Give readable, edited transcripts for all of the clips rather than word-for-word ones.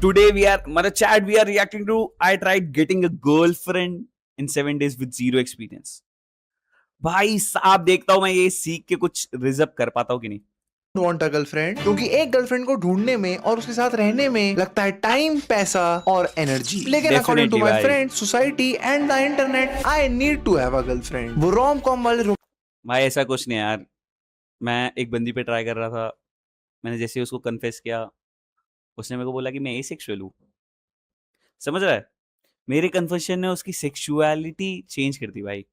today we are, मतलब chat we are reacting to, I tried getting a girlfriend in 7 days with zero experience. भाई साहब देखता हूं मैं ये सीख के कुछ रिजर्व कर पाता हूं कि नहीं. वांट अ गर्लफ्रेंड, क्योंकि एक गर्लफ्रेंड को ढूंढने में और उसके साथ रहने में लगता है टाइम, पैसा और एनर्जी. लेकिन अकॉर्डिंग टू Definitely माय भाई. Friend, society and the internet, I need to have a girlfriend. वो रोम कॉम वाले भाई ऐसा कुछ नहीं है यार. मैं एक बंदी पे ट्राई कर रहा था. मैंने जैसे ही उसको कन्फेस किया, उसने मेरे को बोला कि मैं एसेक्सुअल हूँ. समझ रहा है. मेरे कन्फेशन ने उसकी सेक्सुअलिटी चेंज कर दी भाई.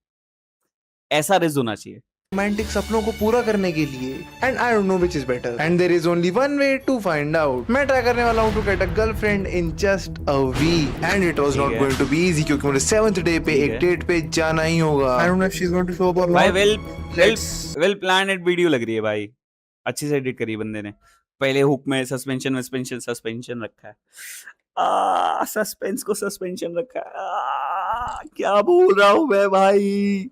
ऐसा रिज होना चाहिए. रोमांटिक सपनों को पूरा करने के लिए. And I don't know which is better, and there is only one way to find out. मैं ट्राई करने वाला हूँ to get a girlfriend in just a week, and it was not going to be easy, क्योंकि मुझे 7th day पे एक date पे जाना ही होगा. I don't know if she is going to show up और भाई नॉट. वेल प्लान्ड वीडियो लग रही है भाई. अच्छे से एडिट करी बंदे ने. पहले हुक में सस्पेंशन रखा है. सस्पेंस को सस्पेंशन रखा है. क्या बोल रहा हूँ मैं भाई.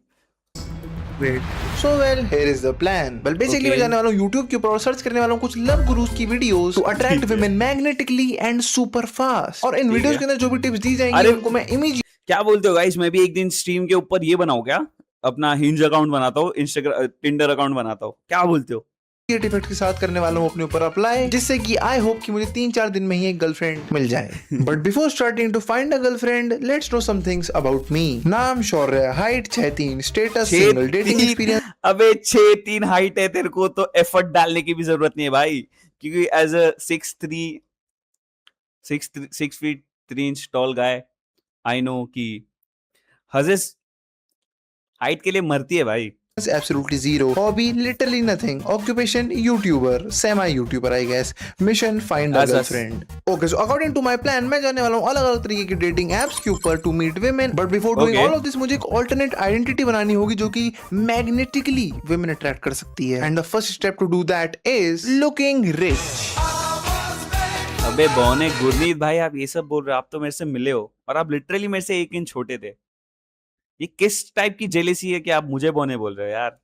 Wait. So well, here is the plan. Well, basically मैं जाने वाला हूँ YouTube के ऊपर और सर्च करने वाला हूँ कुछ लव गुरुज की videos to attract women magnetically and super fast. और इन वीडियोस के अंदर जो भी टिप्स दी जाएंगी उनको मैं इमीडिएट. क्या बोलते हो गाइस. मैं भी एक दिन स्ट्रीम के ऊपर ये बनाऊं क्या, अपना हिंज अकाउंट बनाता हूँ, इंस्टाग्राम टिंडर अकाउंट बनाता हूँ. क्या बोलते हो. इफेक्ट के साथ करने वाला हूँ अपने ऊपर अप्लाई, जिससे कि आई होप कि मुझे 3-4 दिन में ही एक गर्लफ्रेंड मिल जाए. But before starting to find a girlfriend, let's know some things about me. नाम Shaurya, height 6'3", status single, dating experience. अबे 6'3" हाइट है तेरे को तो एफर्ट डालने की भी जरूरत नहीं है भाई, क्योंकि as a 6 feet 3 inch tall guy, I know कि हजेस हाइट के लिए मरती है भाई. Absolutely zero. Hobby literally nothing. Occupation YouTuber, semi-YouTuber I guess. Mission find a girlfriend. Okay, so according to my plan, मैं जाने वाला हूँ अलग-अलग तरीके की dating apps के ऊपर to meet women. But before doing all of this, मुझे एक alternate identity बनानी होगी जो कि magnetically women attract कर सकती है. And the first step to do that is looking rich. अबे बौने गुरनीत भाई, आप ये सब बोल रहे हो. आप तो मेरे से मिले हो और आप लिटरली मेरे से 1 इंच छोटे थे. ये किस टाइप की जेलेसी है कि आप मुझे बौने बोल रहे हो यार.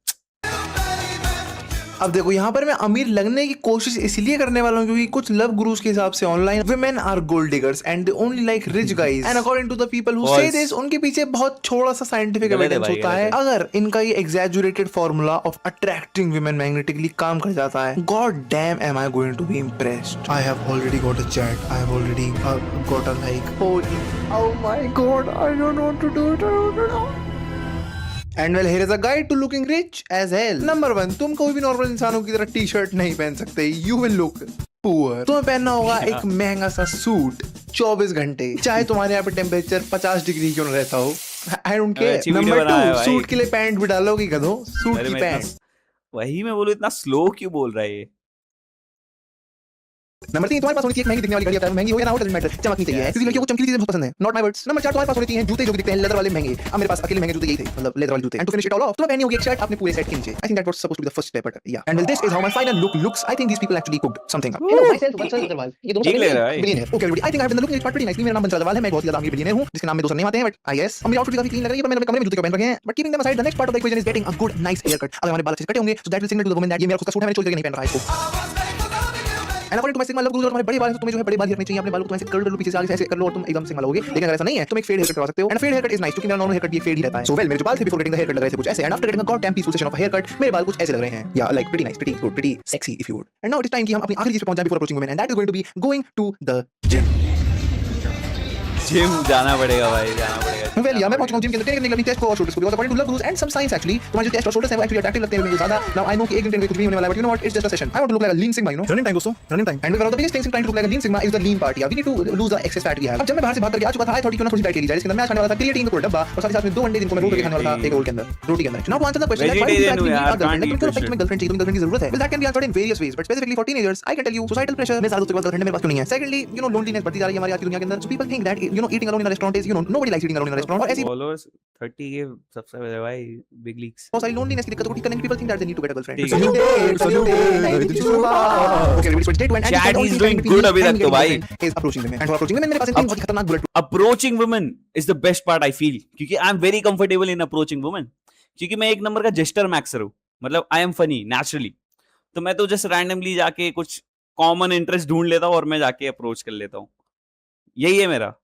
अब देखो यहाँ पर मैं अमीर लगने की कोशिश इसलिए करने वाला हूँ क्योंकि कुछ लव गुरुज के हिसाब से online women are gold diggers and they only like rich guys. And according to the people who say this, उनके पीछे बहुत थोड़ा सा साइंटिफिक एविडेंस होता है. अगर इनका ये exaggerated formula of attracting women magnetically काम कर जाता है, God damn am I going to be impressed. I have already got a chat. I have already got a like. Oh my God, I don't know what to do. I don't know. And well, here is a guide to looking rich as hell. Number 1, तुम कोई भी normal इंसानों की तरह T shirt नहीं पहन सकते. You will look poor. तुम्हें पहनना होगा एक महंगा सा सूट 24 घंटे, चाहे तुम्हारे यहाँ पे टेम्परेचर 50 डिग्री क्यों न रहता हो. I don't care. Number 2, suit के लिए पैंट भी डालोगी गधो. सूट की पैंट. वही मैं बोलूँ, इतना स्लो क्यों बोल रहा है ये. नंबर 3, तुम्हारे पास होनी चाहिए एक महंगी दिखने वाली घड़ी. महंगी हो या ना हो, डजंट मैटर, चमकनी चाहिए, क्योंकि लड़कियों को चमकीली चीजें बहुत पसंद है. Not my words. नंबर 4, तुम्हारे पास होने चाहिए जूते जो दिखते हैं लेदर वाले महंगे. अब मेरे पास अकेले महंगे जूते यही थे, मतलब लेदर वाले जूते. And to finish it all off, तुम्हें पहनी होगी एक शर्ट अपने पूरे सेट के नीचे. I think that was supposed to be the first step, but yeah. And well, this is how my final look looks. I think these people actually cooked something up. Hello myself Vansal Agarwal. ये दोनों billionaire. Okay everybody, I think I have been looking it pretty nicely. मेरा नाम वंसल अग्रवाल है. मैं बहुत ज्यादा अमीर billionaire हूं जिसके नाम में दो सरनेम आते हैं, बट आई गेस मेरी आउटफिट काफी क्लीन लग रही है. पर मैंने कमरे में जूते क्यों पहन रखे हैं. But keeping them aside, the next part of the equation is getting a good nice hair cut. अगर हमारे बाल अच्छे से कटे होंगे, so that will signal to the woman that ये मेरा खुद का सूट है, मैंने चोरी करके नहीं पहन रहा है इसको. And according to my Sigma love gurus, और तुम्हारे बड़े बाल हैं तो तुम्हें जो है बड़े बाल ही रखने चाहिए. अपने बालों को तुम ऐसे कर्ल कर लो, पीछे से आगे से ऐसे कर लो और तुम एकदम Sigma लगोगे. लेकिन अगर ऐसा नहीं है, तुम एक फेड हेयर कट करवा सकते हो. And a fade haircut is nice, क्योंकि मेरा नॉर्मल हेयर कट भी एक फेड ही रहता है. So well, मेरे जो बाल थे before getting the haircut लग रहे थे कुछ ऐसे, and after getting a goddamn peaceful session of a haircut, मेरे बाल कुछ ऐसे लग रहे हैं. Yeah, like pretty nice, pretty good, pretty sexy if you would. And now it is time कि हम अपनी आखिरी चीज पे पहुंच जाएं before approaching women, and that is going to be going to the gym. Gym जाना पड़ेगा भाई, जाना पड़ेगा. Well, yeah, मैं पहुंच चुका हूं जिम के अंदर. ट्रेनिंग करने टेस्ट को और शोल्डर्स को, because according to love gurus and some science actually, तुम्हारे जो टेस्ट और शोल्डर्स हैं वो एक्चुअली अट्रैक्टिव लगते हैं मेरे ज्यादा. Now I know कि एक दिन ट्रेनिंग में कुछ भी होने वाला है, but you know what, it's just a session. I want to look like a lean sigma, you know. Running time दोस्तों, running time. And one of the biggest things in trying to look like a lean sigma is the lean part. Yeah, we need to lose the excess fat we have. अब जब मैं बाहर से भाग करके आ चुका था, I thought क्यों ना थोड़ी डाइट ले ली जाए. इसके अंदर मैं आज खाने वाला था क्रिएटिन का पूरा डब्बा, और साथ ही साथ में 2 अंडे जिनको मैं रोल करके खाने वाला था एक रोल के अंदर, रोटी के अंदर. Now to answer the question that why do you actually need a girlfriend, तुम क्यों अपनी गर्लफ्रेंड चाहिए, तुम्हें गर्लफ्रेंड की जरूरत है. Well, that can be answered in various ways, but specifically for teenagers, I can tell you societal pressure. मेरे सारे दोस्तों के पास गर्लफ्रेंड है, मेरे पास क्यों नहीं है. Secondly, you know, loneliness बढ़ती जा रही है हमारी आज की दुनिया के अंदर. So people think that you know eating alone in a restaurant is, you know, nobody likes eating alone in a restaurant. और ऐसी फॉलोअर्स 30 के सबसे पहले भाई बिग लीग्स. बहुत सारी लोनलीनेस की दिक्कत को ठीक करने के people think that they need to get a girlfriend. Chat is doing good अभी तक तो भाई. Is approaching women. And for approaching women मेरे पास एक बहुत ही खतरनाक bullet. Approaching women is the best part I feel, क्योंकि I am very comfortable in approaching women, क्योंकि मैं एक नंबर का जेस्टर मैक्सर हूँ. मतलब I am funny naturally, तो मैं तो जस्ट रैंडमली जाके कुछ कॉमन इंटरेस्ट ढूंढ लेता हूँ और मैं जाके अप्रोच कर लेता हूँ. यही है मेरा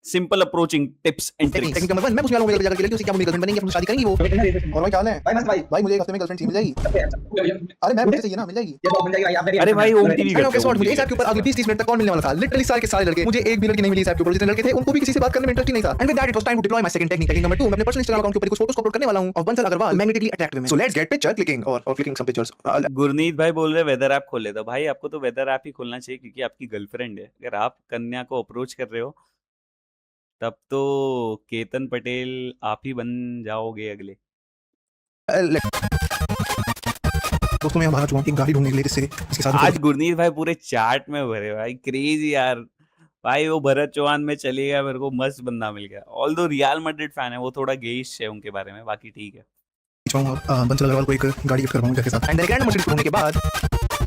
simple approaching tips and technique tricks. Technique number 1 मैं पूछने वाला हूँ मेरे जाकर के उसे क्या मेरी गर्लफ्रेंड बनेंगी, अपनी शादी करेंगी वो। और भाई क्या हाल है? भाई मस्त भाई। भाई मुझे एक हफ्ते में गर्लफ्रेंड चाहिए, मिल जाएगी? अरे मैं मुझे चाहिए ना, मिल जाएगी? ये तो मिल जाएगी भाई, आप अरे भाई ओम टीवी आई नो करते गेस हो, व्हाट, ओम मुझे टीवी इस ऐप के ऊपर अगले 20-30 मिनट तक कॉल मिलने वाला था। लिटरली सारे के सारे लड़के, मुझे एक भी लड़की नहीं मिली इस ऐप के ऊपर। जितने लड़के थे उनको भी किसी से बात करने में इंटरेस्ट ही नहीं था। And with that it was time to deploy my second technique. Technique number 2, मैं अपने पर्सनल इंस्टाग्राम अकाउंट के ऊपर कुछ फोटोज अपलोड करने वाला हूं of Bansal Agrawal magnetically attract women. So let's get picture clicking और क्लिकिंग सम पिक्चर्स। गुरनीत भाई बोल रहे वेदर ऐप खोल लेता। भाई आपको तो वेदर ऐप ही खोलना चाहिए क्योंकि आपकी गर्लफ्रेंड है। अगर आप कन्या को अप्रोच कर रहे हो तब तो केतन पटेल आप ही बन जाओगे अगले। दोस्तों मैं बाहर चुका एक गाड़ी ढूंढने के लिए जिससे इसके साथ आज गुरनीत भाई पूरे चार्ट में भरे भाई, क्रेजी यार। भाई वो भरत चौहान में चले गया, मेरे को मस्त बंदा मिल गया। ऑल दो रियल मैड्रिड फैन है, वो थोड़ा गेइश है उनके बारे में, बाकी ठीक है। और बंसल अग्रवाल को एक गाड़ी गिफ्ट करवाऊंगा घर के साथ। एंड देन ग्रैंड मर्सिडीज होने के बाद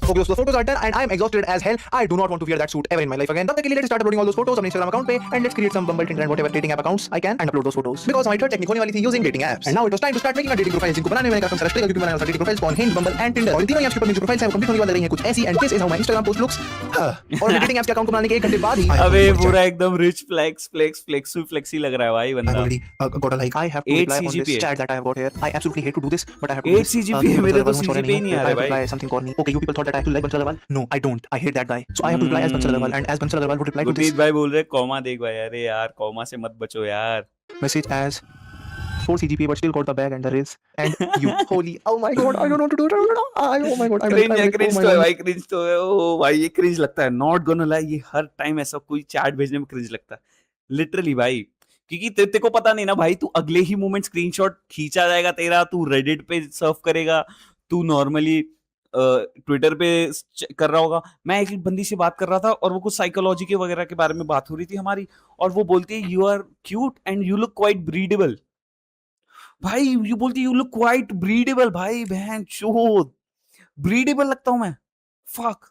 Okay, so the photos are done and I am exhausted as hell. I do not want to wear that suit ever in my life again. तब तक के लिए let's start uploading all those photos अपने Instagram account पे and let's create some Bumble, Tinder and whatever dating app accounts I can and upload those photos. Because हमारी third technique होने वाली थी using dating apps. And now it was time to start making our dating profiles. जिनको बनाने में मैंने काफी सारा स्ट्रेस क्योंकि मैंने dating profiles on Hinge, Bumble and Tinder. और इन तीनों apps के ऊपर मेरी जो profiles हैं वो complete होने वाली रही हैं कुछ ऐसी and this is how my Instagram post looks. और dating apps के account को बनाने के 1 घंटे बाद ही अबे पूरा एकदम रिच फ्लेक्सी लग रहा है भाई I've बंदा। already got a like. I have to 8 reply on this CGPA. chat that I have got here. I absolutely hate to do this, but I have to do 8 this. CGPA मेरे तो CGPA ही नहीं आ I रहे have to reply भाई। something corny. Okay, you people thought that I have to like Bansal Agarwal. No, I don't. I hate that guy. So I have to reply as Bansal Agarwal, and as Bansal Agarwal would reply to this Gurneet भाई बोल रहे comma देख भाई। अरे यार comma से मत बचो यार। message as 4 CGPA, but still got the bag and the riz. And you, holy, oh my god, I don't want to do it. Oh my god, cringe है, oh क्रिंज my तो है god. भाई, cringe तो है। ओ भाई ये cringe लगता है, नॉट गोना लाई। ये हर टाइम ऐसा कोई चैट भेजने में क्रिंज लगता है लिटरली भाई। क्योंकि तेरे को पता नहीं ना भाई, तू अगले ही मोमेंट स्क्रीनशॉट खींचा जाएगा तेरा, तू रेडिट पे सर्फ करेगा, तू नॉर्मली ट्विटर पे कर रहा होगा। मैं एक बंदी से बात कर रहा था और वो कुछ साइकोलॉजी के वगैरह के बारे में बात हो रही थी हमारी, और वो बोलती है you are cute and you look quite breedable. भाई यू बोलती यू लुक क्वाइट ब्रीडेबल। भाई बहन चोद, ब्रीडेबल लगता हूं मैं? Fuck.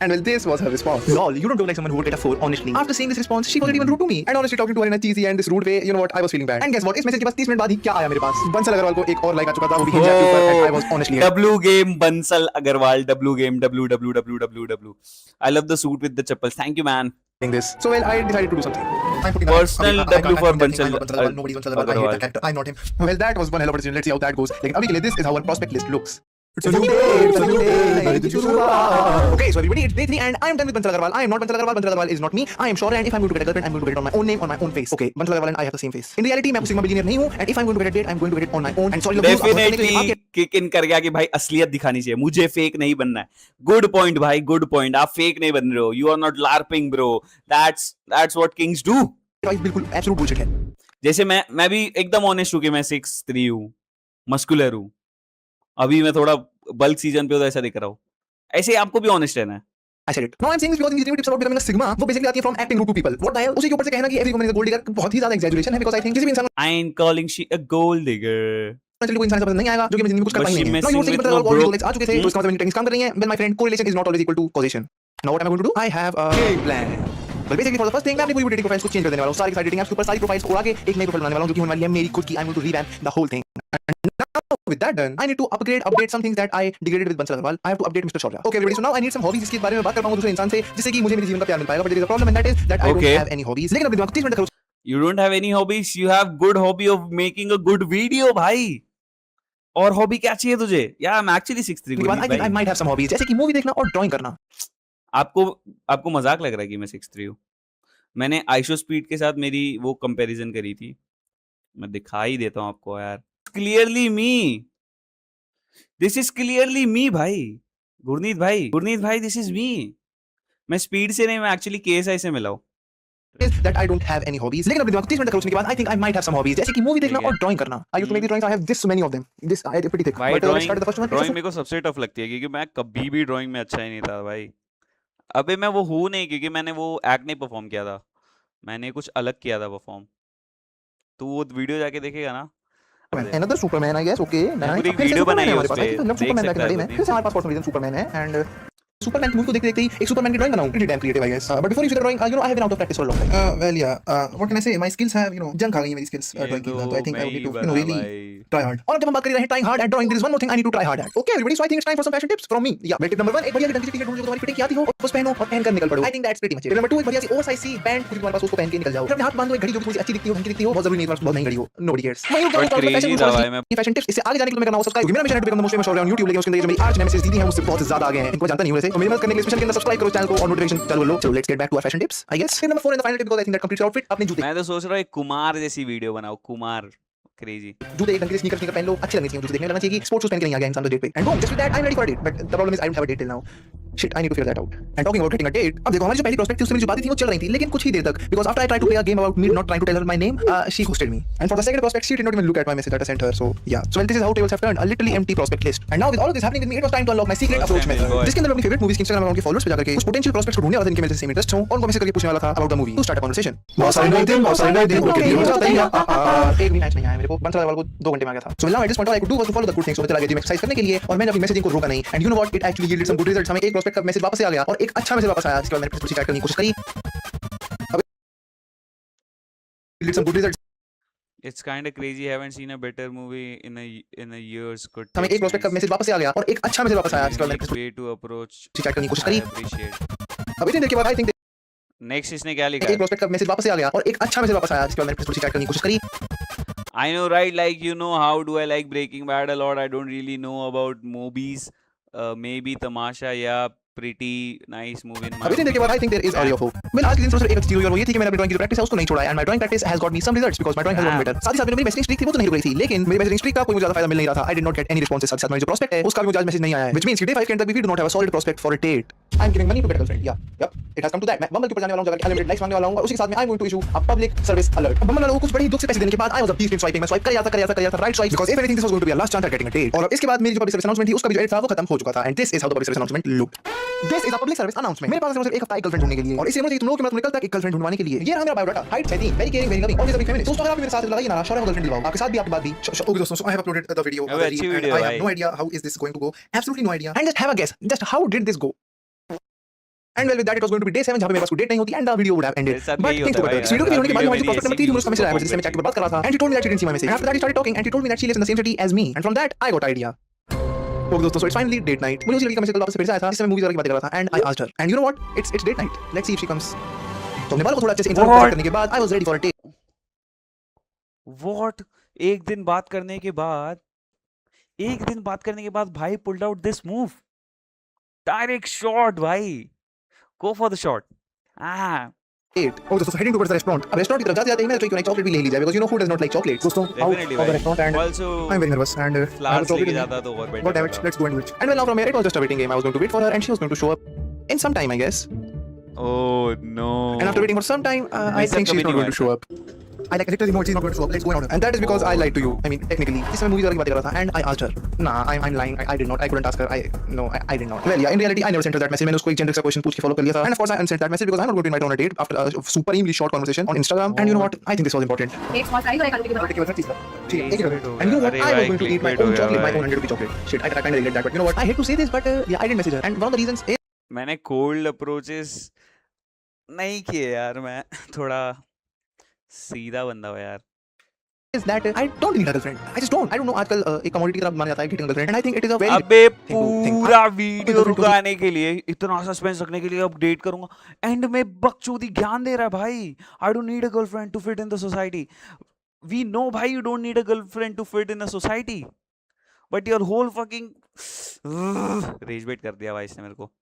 And well, this was her response. Lol, you don't look like someone who would get a 4, honestly. After seeing this response, she wasn't even rude to me. And honestly, talking to her in a cheesy and this rude way, you know what? I was feeling bad. And guess what? इस message के बाद 30 minute बाद ही क्या आया मेरे पास? बंसल अग्रवाल को एक और लाइक आ चुका था, वो भी Hinge app के ऊपर, and I was honestly hurt. W game Bansal Agarwal, W game WWWWW। I love the suit with the chappals. Thank you man। Doing this. So well, I decided to do something. I'm putting Personal I can't- W I for can't think. Bansal- I'm not Bansal Agarwal. Nobody's Bansal Agarwal. I hate that character. I'm not him. Well, that was one hell of a decision. Let's see how that goes. लेकिन अभी के लिए this is how our prospect list looks. It's a new day. It's a new day. नई दिन की शुरुआत. Okay, so everybody, it's day 3 and I am done with Bansal Agarwal. I am not Bansal Agarwal. Bansal Agarwal is not me. I am sure, and if I'm going to get a girlfriend, I'm going to get it on my own name, on my own face. Okay, Bansal Agarwal and I have the same face. In reality, मैं sigma billionaire नहीं हूँ, and if I'm going to get a date, I'm going to get it on my own. And sorry, definitely kick in कर गया कि भाई असलियत दिखानी चाहिए, मुझे फेक नहीं बनना है। गुड पॉइंट भाई, गुड पॉइंट। आप फेक नहीं बन रहे हो, you are not larping bro. That's what kings do. बिल्कुल एब्सोल्यूट बुलशिट है। जैसे मैं भी एकदम ऑनेस्ट हूं कि मैं 6'3" हूं, मस्कुलर हूं। अभी मैं थोड़ा बल्क सीजन पे हो तो ऐसा दिख रहा हूं। ऐसे ही आपको भी ऑनेस्ट रहना है। I said it. No, I'm saying this because these tips about becoming a sigma, वो basically आती है from acting rude to people. What the hell? उसी के ऊपर से कहना कि every woman is a gold digger बहुत ही ज्यादा exaggeration है, because I think किसी भी इंसान I ain't calling she a gold digger। को कोई इंसान ऐसा पसंद नहीं आएगा जो कि अपनी जिंदगी में कुछ कर But पाई she नहीं है। No, messing you were saying with मतलब no all broke- gold diggs आ चुके थे, तो इसका मतलब टेक्निक्स काम कर रही हैं। Well, my friend, correlation is not always equal to causation. Now what am I going to do? I have a game plan. Well, basically for the first thing, मैं अपनी पूरी dating profiles को change कर देने वाला हूँ। सारी dating apps के ऊपर सारी profiles को उड़ा के एक नई profile बनाने वाला हूँ जो कि होने वाली है मेरी खुद की। I'm going to revamp the whole thing. With that done, I need to update some things that I degraded with Bansal Agarwal. I have to update Mr. Shaurya. Okay, everybody. So now I need some hobbies जिसके बारे में बात कर पाऊंगा दूसरे इंसान से, जिससे कि मुझे मेरे जीवन का प्यार मिल पाएगा. But there is a problem, and that is that I Okay. don't have any hobbies. लेकिन अपने दिमाग को 30 मिनट तक You don't have any hobbies, you have good hobby of making a good video भाई। और हॉबी क्या चाहिए तुझे? Yeah, I'm actually 6'3" के बाद I think I भाई। might have some hobbies, जैसे कि मूवी देखना और ड्राइंग करना. आपको मजाक लग रहा है कि मैं 6'3" हूँ? मैंने आइशो स्पीड के साथ मेरी वो कंपैरिजन करी थी, मैं दिखा ही देता हूँ आपको यार। Clearly me, this is clearly me भाई। गुरनीत भाई दिस इज मी। मैं स्पीड से नहीं, मैं एक्चुअली KSI से मिला हूँ। is that I don't have any hobbies. लेकिन अपने दिमाग को 30 मिनट तक सोचने के बाद I think I might have some hobbies, जैसे कि मूवी देखना ठीक है। और ड्राइंग करना. I used to make the drawings. I have this many of them. This I pretty thick. भाई But let's start with the first one. Drawing मेरे को सबसे टफ लगती है क्योंकि मैं कभी भी ड्राइंग में अच्छा ही नहीं था भाई। अबे मैं वो हूँ नहीं, क्योंकि मैंने वो एक्ट नहीं परफॉर्म किया था, मैंने कुछ अलग किया था परफॉर्म। तू वो वीडियो जाके देखेगा ना। Another Superman, I guess. Okay, मैं nice. पूरी फिर से वीडियो Superman बनाई है है हमारे उस पास. I पे, love देख Superman back in सकता the day, है man. फिर से हमारे पास for some reason Superman है, and सुपरमैन की मूवी को देखते-देखते ही एक सुपरमैन की ड्राइंग बनाऊं. Pretty damn creative, I guess. But before you see the drawing, I have been out of practice for a long time. Well, yeah. What can I say? My skills have, junk आ गई है मेरी skills ये drawing की. तो So I think I मैं would need he to, बना really भाई। try hard. और अब जब हम बात कर रहे हैं trying hard at drawing, there is one more thing I need to try hard at. Okay, everybody, so I think it's time for some fashion tips from me. Yeah, well, tip number 1, एक बढ़िया सी ढंग की T-shirt ढूंढो जो तुम्हारी fitting की आती हो और बस पहनो और पहनकर निकल पड़ो. I think that's pretty much it. Tip number 2, एक बढ़िया सी oversize सी बैंड कुछ तुम्हारे पास उसको पहन के निकल जाओ. फिर अपने हाथ बांध लो एक घड़ी जो थोड़ी सी अच्छी दिखती हो, ढंग की दिखती हो. बहुत जरूरी नहीं है बहुत महंगी घड़ी हो. Nobody cares. मैं यूं But crazy था भाई, मैं फैशन टिप्स. इससे आगे जाने के लिए तुम्हें करना होगा सब्सक्राइब. मेरा मिशन है to become the most famous on YouTube, लेकिन उसके अंदर जो मेरी आर्च नेमेसिस दीदी हैं मुझसे बहुत ज्यादा आगे हैं. इनको जानता नहीं हूं वैसे. तो मेरी मदद करने के लिए स्पेशल के अंदर सब्सक्राइब करो चैनल को और नोटिफिकेशन चालू कर लो. चलो let's get back to our fashion tips. I guess. Tip number 4 and the final tip, because I think that completes your outfit. अपने जूते. मैं तो सोच रहा हूँ एक कुमार जैसी वीडियो बनाओ, कुमार क्रेजी। जूते एक ढंग के स्नीकर पहन लो, अच्छे लगने चाहिए जूते, देखने में लगना चाहिए कि स्पोर्ट्स शूज पहन के नहीं आ गया इंसान तो डेट पे. And boom, just with that I am ready for a date. But the problem is I don't have a date till now. Shit, I need to figure that out. And talking about getting a date, अब देखो हमारी जो पहली prospect थी उससे मेरी जो बातें थी वो चल रही थी, लेकिन कुछ ही देर तक, because after I try to play a game about me not trying to tell her my name, she ghosted me. And for the second prospect she did not even look at my message that I sent her. So yeah, so this is how tables have turned, a literally empty prospect list. And now with all of this happening with me, it was time to unlock my secret approach method, जिसके अंदर मैं अपनी favourite movies के Instagram account के followers पे जाकर के उस पोटेंशियल प्रोस्पेक्ट्स को ढूंढने वाला था जिनके मेरे से सेम इंटरेस्ट हो, और उनको मैसेज करके पूछने वाला था about the movie two start a conversation. बहुत सारे नए दिन ओके हो जाता है. एक भी मैच नहीं आया मेरे को, बंसला वाले को 2 घंटे में आ गया था. So now I just want to do follow the good things. तो मैं चला गया जिम एक्सरसाइज करने के लिए, और मैंने अपनी मैसेजिंग को रोका नहीं. And you know what, it actually yielded some good results. हमें एक प्रोस्पेक्ट का मैसेज वापस से आ गया और एक अच्छा मैसेज वापस आया, जिसके बाद मैंने कुछ चैट करने की कोशिश करी. अब yielded some good results. It's kind of crazy. Haven't seen a better movie in a years. Good. हमें एक प्रोस्पेक्ट का मैसेज वापस से आ गया और एक अच्छा मैसेज वापस आया, जिसके बाद मैंने कुछ way to approach. चैट करने की कोशिश I करी. appreciate. अब इतनी देर के बाद आई थिंक Next इसने क्या लिखा एक है? प्रोस्पेक्ट का मैसेज वापस से आ गया और एक अच्छा मैसेज वापस आया, जिसके बाद मैंने कुछ चैट करने की कोशिश करी. I know, right? Like, you know, how do I like Breaking Bad a lot? I don't really know about movies. Maybe Tamasha, yeah, pretty nice movie in my अब इतनी देर के बाद I think there is audio hope. Well, आज के दिन सिर्फ एक चीज हुई और वो ये थी कि मैंने अपनी ड्राइंग की जो प्रैक्टिस है उसको नहीं छोड़ा, and my drawing practice has got me some results because my drawing has gotten better. साथ ही साथ मेरी मैसेजिंग स्ट्रीक थी वो तो नहीं रुक रही थी, लेकिन मेरी मैसेजिंग स्ट्रीक का कोई मुझे ज्यादा फायदा मिल नहीं रहा था. I did not get any responses. साथ ही साथ मेरी जो प्रोस्पेक्ट है उसका भी मुझे आज मैसेज नहीं आया है, व्हिच मींस कि डे 5 के अंदर we do not have a solid prospect for a date. I am giving money to get a girlfriend. Yeah yup, it has come to that. मैं बम्बल के ऊपर जाने वाला हूं, जगह अनलिमिटेड लाइक्स मांगने वाला हूं, और उसी के साथ में I am going to issue a public service alert. अब बम्बल वालों को कुछ बड़ी दुख से पैसे देने के बाद I was a beast in swiping. मैं स्वाइप कर जाता right swipe, because if anything this was going to be a last chance at getting a date. और अब इसके बाद मेरी जो पब्लिक सर्विस अनाउंसमेंट थी उसका भी जो एड था वो खत्म हो चुका था. And this is how the public service announcement looked. This is a public service announcement. मेरे पास सिर्फ एक हफ्ता एक गर्लफ्रेंड ढूंढने के लिए, और इसी मुझे तुम लोगों के बाद निकल तक एक गर्लफ्रेंड ढूंढवाने के लिए. ये रहा मेरा biodata. Height 6'3", very caring, very loving, always a feminist. दोस्तों अगर आप मेरे साथ लगाइए ना, शौर्य को गर्लफ्रेंड दिलवाओ. आपके साथ भी आपकी बात भी. ओके दोस्तों, so I have uploaded the video अबे अच्छी वीडियो I है have no भाई। idea how is this going to go. Absolutely no idea. And just have a guess. Just how did this go? And well, with that, it was going to be day 7 जहाँ पे मेरे पास कोई date नहीं होती, and the video would have ended. मेरे साथ But यही things होता got है better. भाई इस वीडियो के यार, होने के बाद वीडियो हमारी जो मेरी prospect number ऐसी 3 थी, मुझे उसका मैसेज आया, जिससे मैं चैट पे बात कर रहा था. And she told me that she didn't see my message. And after that, we started talking, and she told me that she lives in the same city as me. And from that, I got idea. Okay दोस्तों, so it's finally date night. मुझे उसी लड़की का message वापस से फिर से आया था, जिससे मैं मूवीज वगैरह की बातें कर रहा था. And I asked her. And you know what? It's date night. Let's see if she comes. तो अपने बालों को थोड़ा अच्छे से इंस्टॉल करने के बाद, I was ready for a date. What? एक दिन बात करने के बाद भाई pulled out this move. Direct shot भाई. Go for the shot. Date. Oh दोस्तों, heading towards the restaurant. अब रेस्टोरेंट की तरफ जाते-जाते ही मैंने सोचा कि चॉकलेट भी ले ली जाए, because you know who does not like chocolates. दोस्तों, Definitely out of the भाई. restaurant, and Also I'm very nervous, and I have a flowers chocolate लेके with me. जाता तो और better God damn it, होता. let's go and do it. And well, now from here, it was just a waiting game. I was going to wait for her, and she was going to show up in some time, I guess. Oh no. And after waiting for some time, I मेरे साथ think she's कभी not नहीं going to show up. I like literally know she's not going to show up. Let's go and order. And that is because I lied to you. I mean, technically, इस समय movie वाली बात कर रहा था, and I asked her. Nah, I'm lying. I did not. I couldn't ask her. I did not. Well, yeah, in reality, I never sent her that message. मैंने उसको एक generic सा question पूछ के follow कर लिया था. And of course, I unsent that message because I'm not going to invite her on a date after a supremely short conversation on Instagram. And you know what? I think this was important. एक small fries और एक आलू टिक्की I'll take your cheese. ठीक है, Please, एक wait, and you know what? अरे I was भाई, going to eat my clickbait own हो गया chocolate, my भाई। own 100 rupee chocolate. Shit, I kind of regret that. But you know what? I hate to say this, but yeah, I didn't message her. And one of the reasons is मैंने cold approaches नहीं किए यार. मैं थोड़ा सीधा बंदा हूँ यार. that I don't need a girlfriend. I just don't. I don't know. आजकल एक commodity की तरह माना जाता है getting a girlfriend, and I think it is a very अबे thing to think. पूरा वीडियो girlfriend to रुकाने के लिए, इतना सस्पेंस रखने के लिए अब डेट करूंगा, एंड में बकचोदी ज्ञान दे रहा है भाई. I don't need a girlfriend to fit in the society. We know भाई you don't need a girlfriend to fit in the society, but your whole fucking rage bait कर दिया भाई इसने मेरे को.